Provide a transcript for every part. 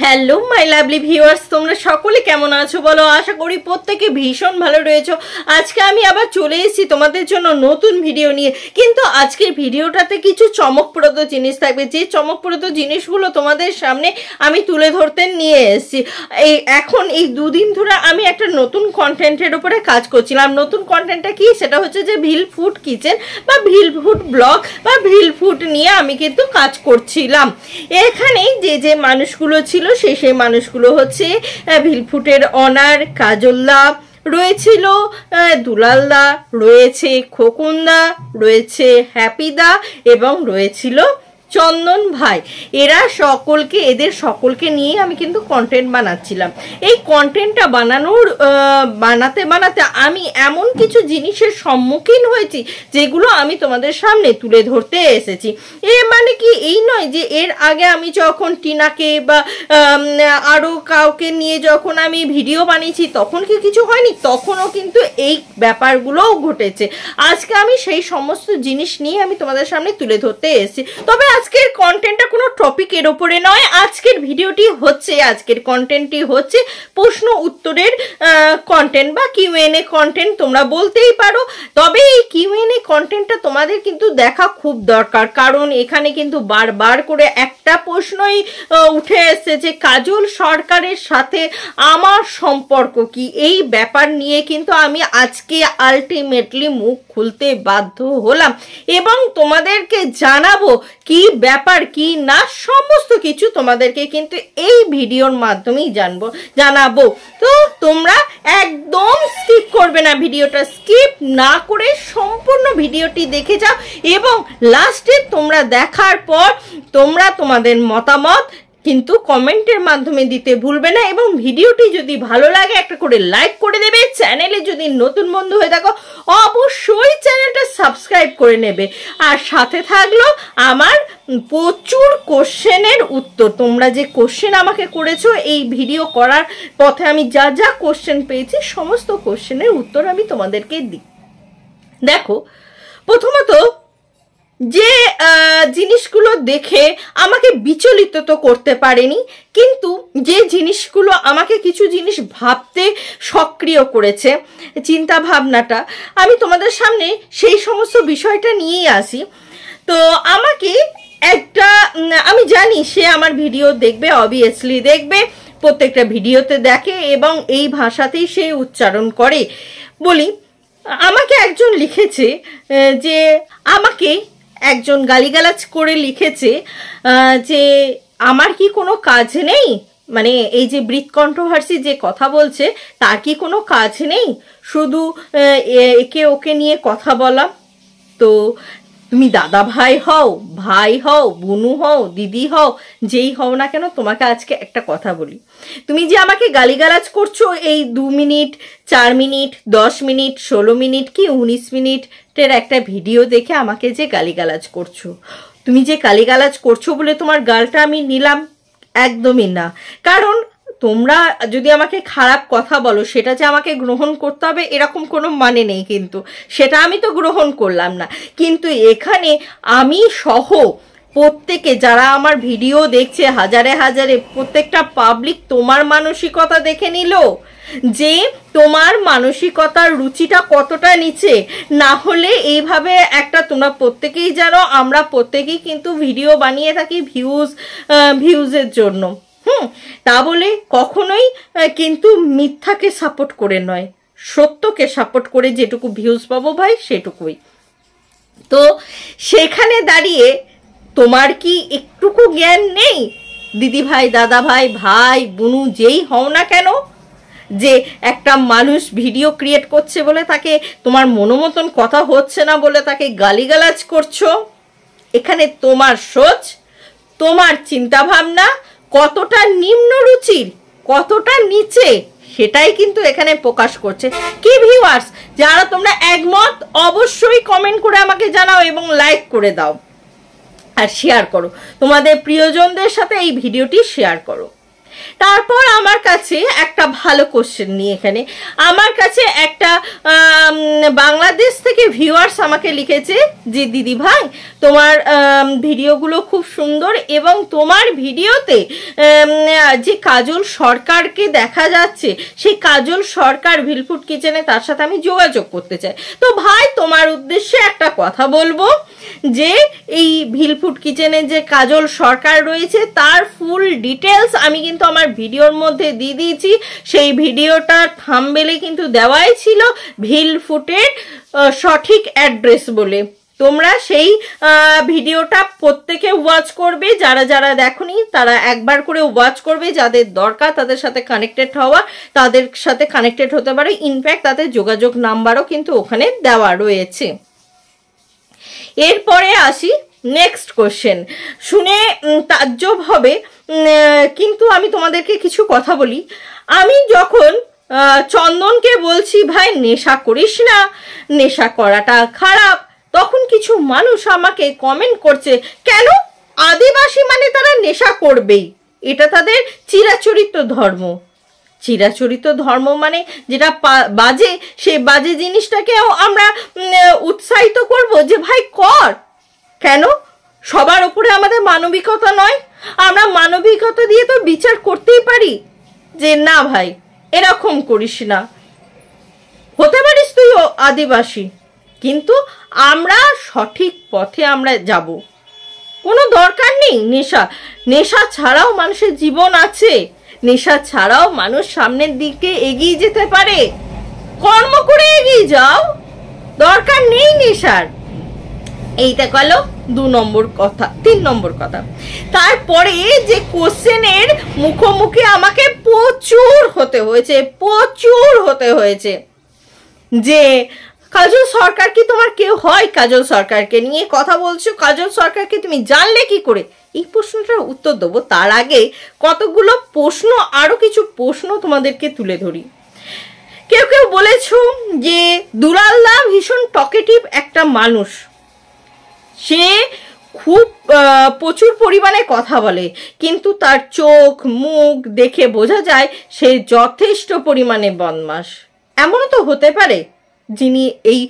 Hello my lovely viewers, তোমরা সকলে কেমন আছো বলো? আশা করি প্রত্যেকে ভীষণ ভালো রয়েছো। আজকে আমি আবার চলে এসেছি তোমাদের জন্য নতুন ভিডিও নিয়ে। কিন্তু আজকের ভিডিওটাতে কিছু চমকপ্রদ জিনিস থাকবে, যে চমকপ্রদ জিনিসগুলো তোমাদের সামনে আমি তুলে ধরতে নিয়ে এসেছি। এখন এই দুদিন ধরে আমি একটা নতুন কন্টেন্টের উপরে কাজ করছিলাম। নতুন কন্টেন্টটা কি? সেটা হচ্ছে যে ভিল ফুড কিচেন বা ভিল ফুড ব্লগ বা ভিল ফুড নিয়ে আমি কিন্তু কাজ করছিলাম। এখানে যে মানুষগুলো ছিল সেই মানুষগুলো হচ্ছে ভিলফুটের অনার কাজলদা রয়েছিল, দুলালদা রয়েছে, খোকনদা রয়েছে, হ্যাপিদা এবং রয়েছিল চন্দন ভাই। এদের সকলকে নিয়ে আমি কিন্তু কন্টেন্ট বানাচ্ছিলাম। এই কন্টেন্টটা বানাতে আমি এমন কিছু জিনিসের সম্মুখীন হয়েছি যেগুলো আমি তোমাদের সামনে তুলে ধরতে এসেছি। মানে কি এই নয় যে এর আগে আমি যখন টিনাকে বা আরও কাউকে নিয়ে যখন আমি ভিডিও বানিয়েছি তখন কি কিছু হয়নি, তখনও কিন্তু এই ব্যাপারগুলোও ঘটেছে। আজকে আমি সেই সমস্ত জিনিস নিয়ে আমি তোমাদের সামনে তুলে ধরতে এসেছি। তবে আজকের কন্টেন্টটা কোনো টপিকের ওপরে নয়। আজকের কন্টেন্টটি হচ্ছে প্রশ্ন উত্তরের কন্টেন্ট বা কিউএনএ কন্টেন্ট তোমরা বলতেই পারো। তবে এই কিউএনএ কন্টেন্টটা তোমাদের কিন্তু দেখা খুব দরকার, কারণ এখানে কিন্তু বারবার করে একটা প্রশ্নই উঠে এসেছে যে কাজল সরকারের সাথে আমার সম্পর্ক কি। এই ব্যাপার নিয়ে কিন্তু আমি আজকে আলটিমেটলি মুখ খুলতে বাধ্য হলাম এবং তোমাদেরকে জানাবো কি ব্যাপার কি না, সমস্ত কিছু তোমাদেরকে কিন্তু এই ভিডিওর মাধ্যমেই জানাবো। তো তোমরা একদম স্কিপ করবে না, ভিডিওটা স্কিপ না করে সম্পূর্ণ ভিডিওটি দেখে যাও এবং লাস্টে তোমরা দেখার পর তোমরা তোমাদের মতামত কিন্তু কমেন্টের মাধ্যমে দিতে ভুলবে না এবং ভিডিওটি যদি ভালো লাগে একটা করে লাইক করে দেবে। চ্যানেলে যদি নতুন বন্ধু হয়ে থাকো অবশ্যই চ্যানেলটা সাবস্ক্রাইব করে নেবে। আর সাথে থাকলো আমার প্রচুর কোশ্চেনের উত্তর। তোমরা যে কোশ্চেন আমাকে করেছো এই ভিডিও করার পথে আমি যা কোশ্চেন পেয়েছি সমস্ত কোশ্চেনের উত্তর আমি তোমাদেরকে দিই। দেখো, প্রথমত যে জিনিসগুলো দেখে আমাকে বিচলিত তো করতে পারেনি, কিন্তু যে জিনিসগুলো আমাকে কিছু জিনিস ভাবতে সক্রিয় করেছে চিন্তা ভাবনাটা, আমি তোমাদের সামনে সেই সমস্ত বিষয়টা নিয়েই আসি। তো আমাকে আমি জানি সে আমার ভিডিও দেখবে, অবভিয়াসলি দেখবে, প্রত্যেকটা ভিডিওতে দেখে এবং এই ভাষাতেই সে উচ্চারণ করে। বলি, আমাকে একজন লিখেছে যে আমাকে একজন গালিগালাজ করে লিখেছে যে আমার কি কোনো কাজ নেই, মানে এই যে ব্রিথ কন্ট্রোভার্সি যে কথা বলছে তার কি কোনো কাজ নেই, শুধু একে ওকে নিয়ে কথা বলা। তো তুমি দাদা ভাই হও, বুনু হও, দিদি হও, যেই হও না কেন, তোমাকে আজকে একটা কথা বলি। তুমি যে আমাকে গালিগালাজ করছো এই 2 মিনিট, 4 মিনিট, 10 মিনিট, 16 মিনিট কি 19 মিনিটের একটা ভিডিও দেখে আমাকে যে গালিগালাজ করছো, তুমি যে গালিগালাজ করছো বলে তোমার গালটা আমি নিলাম? একদমই না। কারণ তোমরা যদি আমাকে খারাপ কথা বলো সেটা যে আমাকে গ্রহণ করতে হবে এরকম কোনো মানে নেই, কিন্তু সেটা আমি তো গ্রহণ করলাম না। কিন্তু এখানে আমি সহ প্রত্যেকে যারা আমার ভিডিও দেখছে হাজারে প্রত্যেকটা পাবলিক তোমার মানসিকতা দেখে নিল যে তোমার মানসিকতার রুচিটা কতটা নিচে। না হলে এইভাবে তোমরা প্রত্যেকেই জানো আমরা প্রত্যেকেই কিন্তু ভিডিও বানিয়ে থাকি ভিউজের জন্য। তা বলে কখনোই কিন্তু মিথ্যাকে সাপোর্ট করে নয়, সত্যকে সাপোর্ট করে যেটুকু ভিউজ পাবো ভাই সেটুকুই। তো সেখানে দাঁড়িয়ে তোমার কি একটুকু জ্ঞান নেই দিদি ভাই, দাদা ভাই, ভাই বুনু যেই হও না কেন, যে একটা মানুষ ভিডিও ক্রিয়েট করছে বলে তাকে তোমার মনোমতন কথা হচ্ছে না বলে তাকে গালিগালাজ করছো? এখানে তোমার সোচ, তোমার চিন্তা ভাবনা কতটা নিম্ন রুচির, কতটা নিচে, সেটাই কিন্তু এখানে প্রকাশ করছে। কি ভিউয়ার্স, যারা তোমরা একমত অবশ্যই কমেন্ট করে আমাকে জানাও এবং লাইক করে দাও আর শেয়ার করো, তোমাদের প্রিয়জনদের সাথে এই ভিডিওটি শেয়ার করো। তারপর আমার কাছে একটা ভালো কোশ্চেন নিয়ে এখানে আমার কাছে একটা বাংলাদেশ থেকে ভিউয়ার্স আমাকে লিখেছে যে দিদি ভাই তোমার ভিডিওগুলো খুব সুন্দর এবং তোমার ভিডিওতে যে কাজল সরকারকে দেখা যাচ্ছে সেই কাজল সরকার ভিলফুড কিচেনে তার সাথে আমি যোগাযোগ করতে চাই। তো ভাই তোমার উদ্দেশ্যে একটা কথা বলবো যে এই ভিলফুড কিচেনে যে কাজল সরকার রয়েছে তার ফুল ডিটেলস আমি কিন্তু আমার ভিডিওর মধ্যে দিয়ে দিয়েছি। সেই ভিডিওটা থাম্বনেলে কিন্তু দেওয়াই ছিল ভিলফুডের সঠিক অ্যাড্রেস বলে। তোমরা সেই ভিডিওটা প্রত্যেকে ওয়াচ করবে, যারা যারা দেখোনি তারা একবার করে ওয়াচ করবে, যাদের দরকার তাদের সাথে কানেক্টেড হওয়া তাদের সাথে কানেক্টেড হতে পারে। ইনফ্যাক্ট তাদের যোগাযোগ নাম্বারও কিন্তু ওখানে দেওয়া রয়েছে। এরপরে আসি নেক্সট কোশ্চেন, শুনে তাজ্জব হবে কিন্তু আমি তোমাদেরকে কিছু কথা বলি। আমি যখন চন্দনকে বলছি ভাই নেশা করিস না, নেশা করাটা খারাপ, তখন কিছু মানুষ আমাকে কমেন্ট করছে কেন আদিবাসী মানে তারা নেশা করবেই, এটা তাদের চিরাচরিত ধর্ম। চিরাচরিত ধর্ম মানে যেটা বাজে সেই বাজে জিনিসটাকেও আমরা উৎসাহিত করব যে ভাই কর। কেন? সবার উপরে আমাদের মানবিকতা নয়? আমরা মানবিকতা দিয়ে তো বিচার করতেই পারি যে না ভাই এরকম করিস না, হতে পারিস তুইও আদিবাসী, কিন্তু আমরা সঠিক পথে আমরা যাব। কোনো দরকার নেই নেশা, নেশা ছাড়াও মানুষের জীবন আছে, নেশা ছাড়াও মানুষ সামনের দিকে এগিয়ে যেতে পারে। কর্ম করে এগিয়ে যাও, দরকার নেই নেশার। এইটা গেল 2 নম্বর কথা। 3 নম্বর কথা, তারপরে যে কোশ্চেনের মুখোমুখি আমাকে প্রচুর হতে হয়েছে যে কাজল সরকার কি তোমার কেউ হয়? কাজল সরকারকে নিয়ে কথা বলছো, কাজল সরকারকে তুমি জানলে কি করে? এই প্রশ্নটার উত্তর দেবো তার আগে কতগুলো প্রশ্ন, আরো কিছু প্রশ্ন তোমাদেরকে তুলে ধরি। কেউ কেউ বলেছো যে দুলালদা ভীষণ টকেটিভ একটা মানুষ, সে খুব প্রচুর পরিমাণে কথা বলে, কিন্তু তার চোখ মুখ দেখে বোঝা যায় সে যথেষ্ট পরিমাণে বদমাশ। এমনও তো হতে পারে। যিনি এই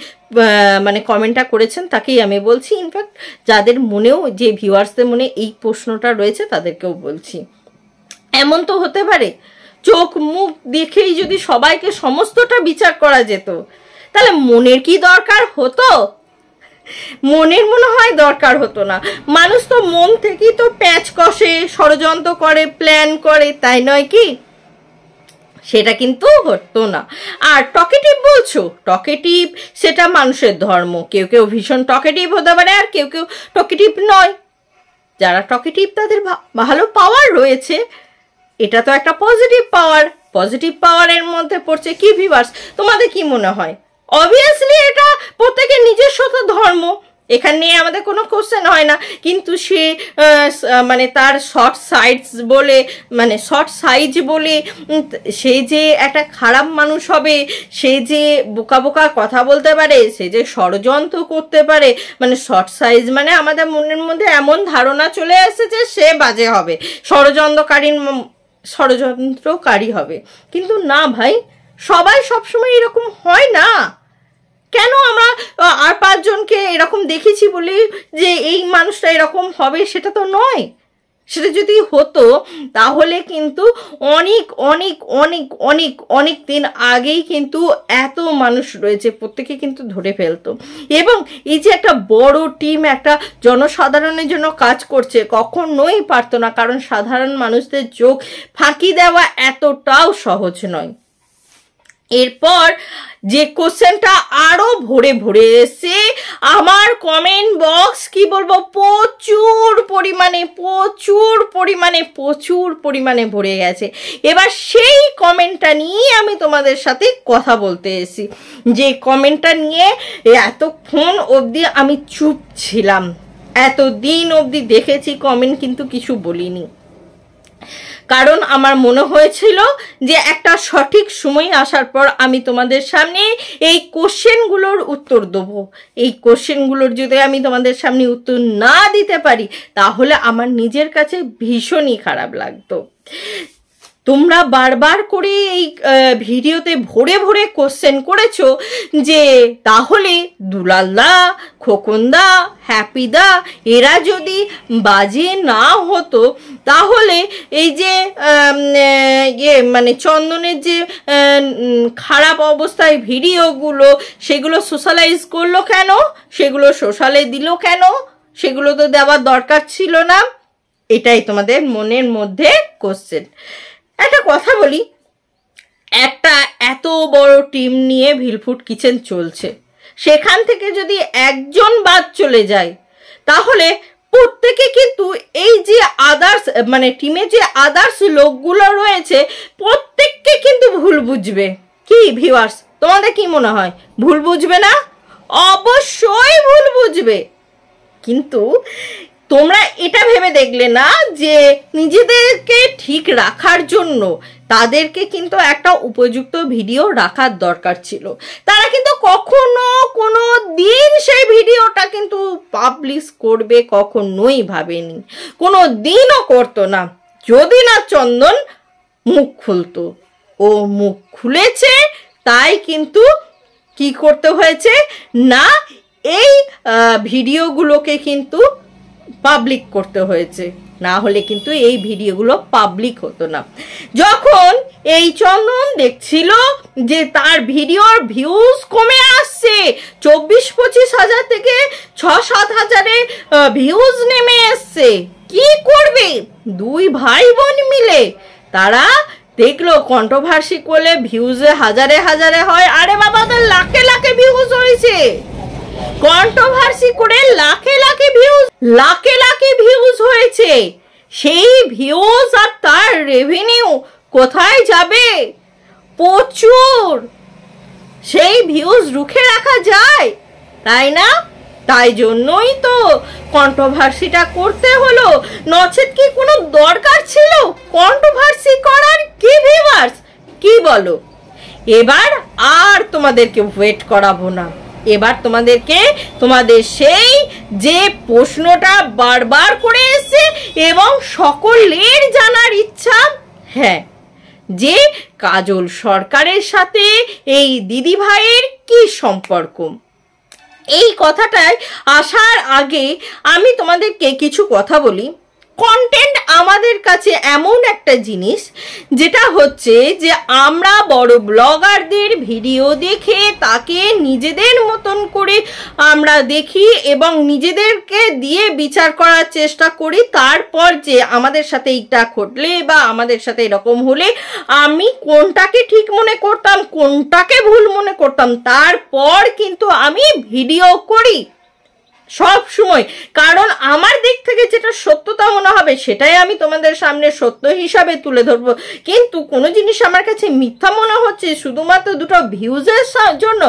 মানে কমেন্টটা করেছেন তাকেই আমি বলছি, ইনফ্যাক্ট যাদের মনেও, যে ভিউয়ার্সদের মনে এই প্রশ্নটা রয়েছে তাদেরকেও বলছি, এমন তো হতে পারে। চোখ মুখ দেখেই যদি সবাইকে সমস্তটা বিচার করা যেত তাহলে মনের কি দরকার হতো? মনের মনে হয় দরকার হতো না। মানুষ তো মন থেকেই তো প্যাঁচ কষে, ষড়যন্ত্র করে, প্ল্যান করে, তাই নয় কি? সেটা কিন্তু হতো না। আর টকেটিভ বলছো, টকেটিভ সেটা মানুষের ধর্ম। কেউ কেউ ভীষণ টকেটিভ হতে পারে আর কেউ কেউ টকেটিভ নয়। যারা টকেটিভ তাদের ভালো পাওয়ার রয়েছে, এটা তো একটা পজিটিভ পাওয়ার। পজিটিভ পাওয়ারের মধ্যে পড়ছে কি ভিউয়ার্স? তোমাদের কি মনে হয়? অবভিয়াসলি এটা প্রত্যেকের নিজস্ব ধর্ম, এখানে নিয়ে আমাদের কোনো কোশ্চেন হয় না। কিন্তু সে মানে তার শর্ট সাইজ বলে সে যে একটা খারাপ মানুষ হবে, সে যে বোকা বোকা কথা বলতে পারে, সে যে ষড়যন্ত্র করতে পারে, মানে শর্ট সাইজ মানে আমাদের মনের মধ্যে এমন ধারণা চলে আসছে যে সে বাজে হবে, ষড়যন্ত্রকারী হবে। কিন্তু না ভাই, সবাই সবসময় এরকম হয় না। কেন আমরা আর 5 জনকে এরকম দেখেছি বলি যে এই মানুষটা এরকম হবে, সেটা তো নয়। সেটা যদি হতো তাহলে কিন্তু অনেক অনেক অনেক অনেক অনেক দিন আগেই কিন্তু এত মানুষ রয়েছে প্রত্যেকে কিন্তু ধরে ফেলতো। এবং এই যে একটা বড় টিম একটা জনসাধারণের জন্য কাজ করছে, কখনোই পারতো না, কারণ সাধারণ মানুষদের চোখ ফাঁকি দেওয়া এতটাও সহজ নয়। এরপর যে কোশ্চেনটা আরো ভরে ভরে এসে আমার কমেন্ট বক্স কি বলবো প্রচুর পরিমাণে ভরে গেছে। এবার সেই কমেন্টটা নিয়ে আমি তোমাদের সাথে কথা বলতে এসেছি। যে কমেন্টটা নিয়ে এতক্ষণ অবধি আমি চুপ ছিলাম, এতদিন অবধি দেখেছি কমেন্ট কিন্তু কিছু বলিনি, কারণ আমার মনে হয়েছিল যে একটা সঠিক সময় আসার পর আমি তোমাদের সামনে এই কোশ্চেনগুলোর উত্তর দেবো। এই কোশ্চেনগুলোর যদি আমি তোমাদের সামনে উত্তর না দিতে পারি তাহলে আমার নিজের কাছে ভীষণই খারাপ লাগতো। তোমরা বারবার করে এই ভিডিওতে ভরে ভরে কোশ্চেন করেছো যে তাহলে দুলালদা, খোকনদা, হ্যাপিদা এরা যদি বাজে না হতো তাহলে এই যে মানে চন্দনের যে খারাপ অবস্থায় ভিডিওগুলো সেগুলো সোশ্যালাইজ করলো কেন, সেগুলো সোশ্যালে দিল কেন, সেগুলো তো দেওয়ার দরকার ছিল না। এটাই তোমাদের মনের মধ্যে কোশ্চেন। একটা কথা বলি, একটা এত বড় টিম নিয়ে ভিলফুড কিচেন চলছে, সেখান থেকে যদি একজন বাদ চলে যায় তাহলে প্রত্যেকে কিন্তু এই যে আদার্স মানে টিমে যে আদার্স লোকগুলো রয়েছে প্রত্যেককে কিন্তু ভুল বুঝবে। কি ভিউয়ার্স, তোমাদের কি মনে হয় ভুল বুঝবে না? অবশ্যই ভুল বুঝবে। কিন্তু তোমরা এটা ভেবে দেখলে না যে নিজেদেরকে ঠিক রাখার জন্য তাদেরকে কিন্তু একটা উপযুক্ত ভিডিও রাখার দরকার ছিল। তারা কিন্তু কখনো কোনো দিন সেই ভিডিওটা কিন্তু পাবলিশ করবে কখনোই ভাবেনি, কোনো দিনও করতো না যদি না চন্দন মুখ খুলতো। ও মুখ খুলেছে তাই কিন্তু কি করতে হয়েছে না, এই ভিডিওগুলোকে কিন্তু পাবলিক করতে হয়েছে, না হলে কিন্তু এই ভিডিওগুলো পাবলিক হতো না। যখন এই চন্দন দেখছিল যে তার ভিডিওর ভিউজ কমে আসছে, 24-25 হাজার থেকে 6-7 হাজারে ভিউজ নেমে এসছে, কি করবে? দুই ভাই বোন মিলে তারা দেখলো কন্ট্রোভার্সি করলে ভিউজে হাজারে হাজারে হয়। আরে বাবা, তো লাখে লাখে ভিউজ হয়েছে, কন্ট্রোভার্সি করে লাখে লাখে ভিউজ হয়েছে। সেই ভিউজ আর তার রেভিনিউ কোথায় যাবে? প্রচুর। সেই ভিউজ রুখে রাখা যায়, তাই না? তাই জন্যই তো কন্ট্রোভার্সিটা করতে হলো, নচেত কি কোনো দরকার ছিল কন্ট্রোভার্সি করার? কি ভিউয়ার্স, কি বলো? এবার আর তোমাদেরকে ওয়েট করাবো না, এবার তোমাদেরকে তোমাদের সেই যে প্রশ্নটা বারবার করে এসেছে এবং সকলের জানার ইচ্ছা, হ্যাঁ, যে কাজল সরকারের সাথে এই দিদি ভাইয়ের কি সম্পর্ক, এই কথাটায় আসার আগে আমি তোমাদেরকে কিছু কথা বলি। কন্টেন্ট আমাদের কাছে এমন একটা জিনিস যেটা হচ্ছে যে আমরা বড় ব্লগারদের ভিডিও দেখে তাকে নিজেদের মতন করে আমরা দেখি এবং নিজেদেরকে দিয়ে বিচার করার চেষ্টা করি। তারপর যে আমাদের সাথে এইটা ঘটলে বা আমাদের সাথে এরকম হলে আমি কোনটাকে ঠিক মনে করতাম, কোনটাকে ভুল মনে করতাম, তারপর কিন্তু আমি ভিডিও করি সব সময়। কারণ আমার দিক থেকে যেটা সত্যতা মনে হবে সেটাই আমি তোমাদের সামনে সত্য হিসাবে তুলে ধরবো। কিন্তু কোনো জিনিস আমার কাছে মিথ্যা মনে হচ্ছে শুধুমাত্র দুটো ভিউজের জন্য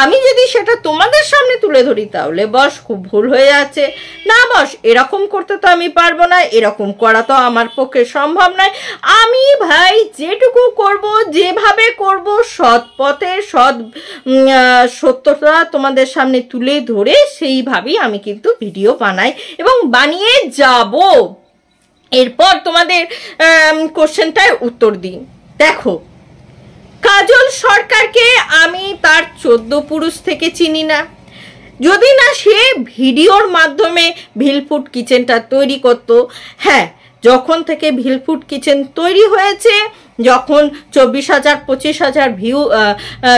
আমি যদি সেটা তোমাদের সামনে তুলে ধরি তাহলে বস খুব ভুল হয়ে যাচ্ছে। না বস, এরকম করতে তো আমি পারবো না, এরকম করা তো আমার পক্ষে সম্ভব নয়। আমি ভাই যেটুকু করব, যেভাবে করব, সৎ পথে সত্যতা তোমাদের সামনে তুলে ধরে সেইভাবেই আমি কিন্তু ভিডিও বানাই এবং বানিয়ে যাব। এরপর তোমাদের কোশ্চেনটার উত্তর দিই। দেখো, কাজল সরকারকে আমি তার 14 পুরুষ থেকে চিনি না, যদি না সে ভিডিওর মাধ্যমে ভিলফুড কিচেনটা তৈরি করতো। হ্যাঁ, যখন থেকে ভিলফুড কিচেন তৈরি হয়েছে, যখন 24,000 25,000 ভিউ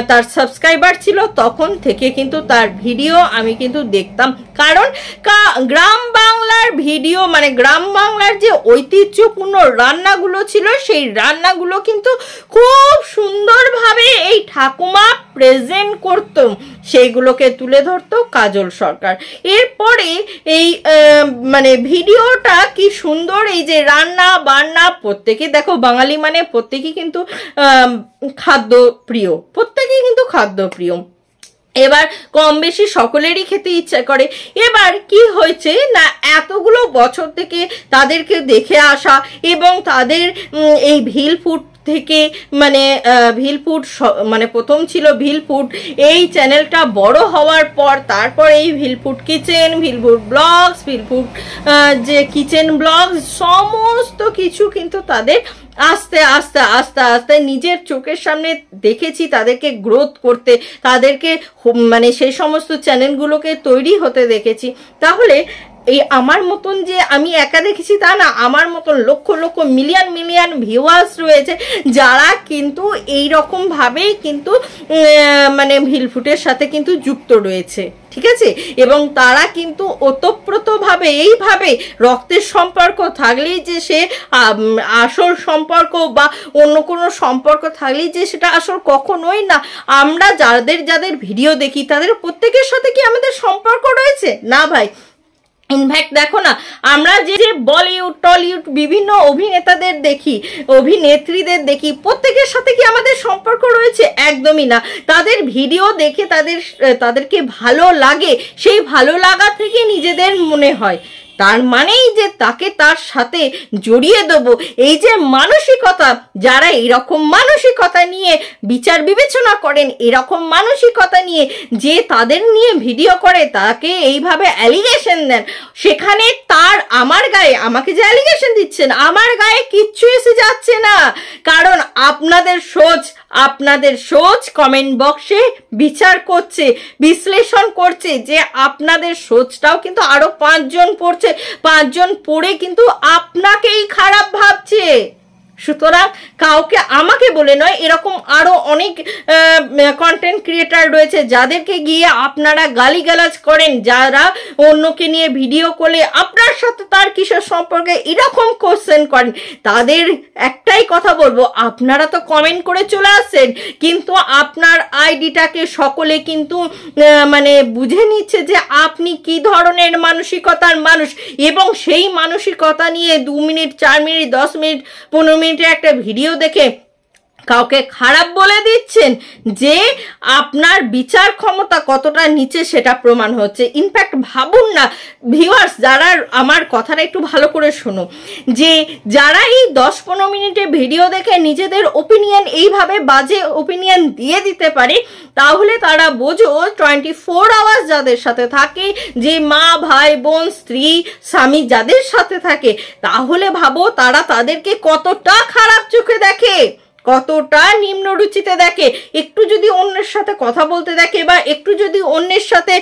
তার সাবস্ক্রাইবার ছিল, তখন থেকে কিন্তু তার ভিডিও আমি কিন্তু দেখতাম। কারণ গ্রাম বাংলার ভিডিও মানে গ্রাম বাংলার যে ঐতিহ্যপূর্ণ রান্নাগুলো ছিল সেই রান্নাগুলো কিন্তু খুব সুন্দরভাবে এই ঠাকুমা প্রেজেন্ট করত, সেইগুলোকে তুলে ধরতো কাজল সরকার। এরপরে এই মানে ভিডিওটা কি সুন্দর, এই যে রান্না বান্না, প্রত্যেকে দেখো বাঙালি মানে প্রত্যেকেই কিন্তু খাদ্য প্রিয়, প্রত্যেকেই কিন্তু খাদ্য প্রিয়। এবার কম বেশি সকলেরই খেতে ইচ্ছা করে। এবার কি হয়েছে না, এতগুলো বছর থেকে তাদেরকে দেখে আসা এবং তাদের এই ভিলফুড থেকে মানে ভিলফুড মানে প্রথম ছিল ভিলফুড, এই চ্যানেলটা বড় হওয়ার পর তারপর এই ভিলফুড কিচেন, ভিলফুড ব্লগস, ভিলফুড যে কিচেন ব্লগস, সমস্ত কিছু কিন্তু তাদের আস্তে আস্তে আস্তে আস্তে নিজের চোখের সামনে দেখেছি তাদেরকে গ্রোথ করতে, তাদেরকে মানে সেই সমস্ত চ্যানেলগুলোকে তৈরি হতে দেখেছি। তাহলে এই আমার মতন যে আমি একা দেখেছি তা না, আমার মতন lakh lakh million million viewers রয়েছে যারা কিন্তু এই রকম ভাবেই কিন্তু মানে ভিলফুটের সাথে কিন্তু যুক্ত রয়েছে, ঠিক আছে? এবং তারা কিন্তু ওতপ্রোতভাবে এইভাবে রক্তের সম্পর্ক থাকলেই যে সে আসল সম্পর্ক বা অন্য কোনো সম্পর্ক থাকলেই যে সেটা আসল, কখনোই না। আমরা যাদের যাদের ভিডিও দেখি তাদের প্রত্যেকের সাথে কি আমাদের সম্পর্ক রয়েছে? না ভাই। ইনফ্যাক্ট দেখো না, আমরা যে বলিউড টলিউড বিভিন্ন অভিনেতাদের দেখি, অভিনেত্রীদের দেখি, প্রত্যেকের সাথে কি আমাদের সম্পর্ক রয়েছে? একদমই না। তাদের ভিডিও দেখে তাদেরকে ভালো লাগে, সেই ভালো লাগা থেকে নিজেদের মনে হয় তার মানেই যে তাকে তার সাথে জড়িয়ে দেবো। এই যে মানসিকতা, যারা এরকম মানসিকতা নিয়ে বিচার বিবেচনা করেন, এরকম মানসিকতা নিয়ে যে তাদের নিয়ে ভিডিও করে, তাকে এইভাবে অ্যালিগেশন দেন, সেখানে তার আমার গায়ে, আমাকে যে অ্যালিগেশন দিচ্ছেন, আমার গায়ে কিচ্ছু এসে যাচ্ছে না। কারণ আপনাদের সোচ কমেন্ট বক্সে বিচার করছে, বিশ্লেষণ করছে যে আপনাদের সোচটাও কিন্তু আরো 5 জন পড়ছে, 5 জন পড়ে কিন্তু আপনাকেই খারাপ ভাবছে। সুতরাং কাউকে আমাকে বলে নয়, এরকম আরো অনেক কন্টেন্ট ক্রিয়েটার রয়েছে যাদেরকে গিয়ে আপনারা গালিগালাজ করেন, যারা অন্যকে নিয়ে ভিডিও করলে আপনার সাথে তার কিসের সম্পর্কে এরকম কোশ্চেন করেন। তাদের একটাই কথা বলবো, আপনারা তো কমেন্ট করে চলে আসছেন, কিন্তু আপনার আইডিটাকে সকলে কিন্তু মানে বুঝে নিচ্ছে যে আপনি কি ধরনের মানসিকতার মানুষ, এবং সেই মানসিকতা নিয়ে 2 মিনিট 4 মিনিট 10 মিনিট 15 মিনিটের একটা ভিডিও দেখে কাউকে খারাপ বলে দিচ্ছেন, যে আপনার বিচার ক্ষমতা কতটা নিচে সেটা প্রমাণ হচ্ছে। ইনফ্যাক্ট ভাবুন না ভিউয়ার্স, যারা আমার কথাটা একটু ভালো করে শোনো, যে যারা এই 10-15 মিনিটে ভিডিও দেখে নিজেদের ওপিনিয়ন এইভাবে বাজে ওপিনিয়ন দিয়ে দিতে পারে, তাহলে তারা বোঝো 24 আওয়ার্স যাদের সাথে থাকে, যে মা ভাই বোন স্ত্রী স্বামী যাদের সাথে থাকে, তাহলে ভাবো তারা তাদেরকে কতটা খারাপ চোখে দেখে, কতটা নিম্ন রুচিতে দেখে। একটু যদি অন্যের সাথে কথা বলতে দেখে বা একটু যদি অন্যের সাথে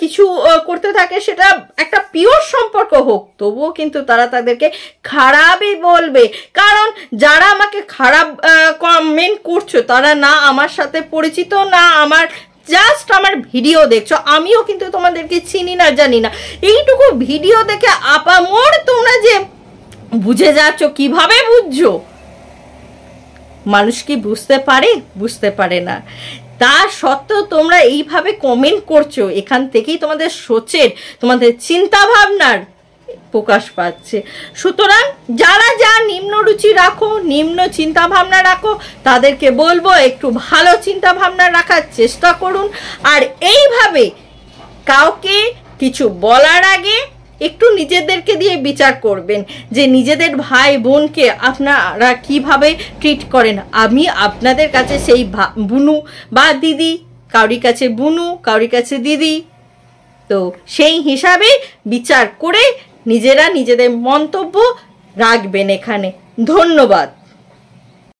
কিছু করতে থাকে, সেটা একটা পিওর সম্পর্ক হোক, তবুও কিন্তু তারা তাদেরকে খারাপই বলবে। কারণ যারা আমাকে খারাপ কমেন্ট করছো তারা না আমার সাথে পরিচিত, না আমার জাস্ট আমার ভিডিও দেখছো। আমিও কিন্তু তোমাদেরকে চিনি না, জানি না। এইটুকু ভিডিও দেখে আপামর তোমরা যে বুঝে যাচ্ছ, কিভাবে বুঝছো? মানুষ কি বুঝতে পারে? বুঝতে পারে না। তা সত্ত্বেও তোমরা এইভাবে কমেন্ট করছো, এখান থেকেই তোমাদের সোচের, তোমাদের চিন্তা ভাবনার প্রকাশ পাচ্ছে। সুতরাং যারা যা নিম্ন রুচি রাখো, নিম্ন চিন্তা ভাবনা রাখো, তাদেরকে বলবো একটু ভালো চিন্তা ভাবনা রাখার চেষ্টা করুন। আর এইভাবে কাউকে কিছু বলার আগে একটু নিজেদেরকে দিয়ে বিচার করবেন, যে নিজেদের ভাই বোনকে আপনারা কিভাবে ট্রিট করেন। আমি আপনাদের কাছে সেই বুনু বা দিদি, কাউরি কাছে বুনু, কাউরি কাছে দিদি, তো সেই হিসাবে বিচার করে নিজেরা নিজেদের মন্তব্য রাখবেন এখানে। ধন্যবাদ।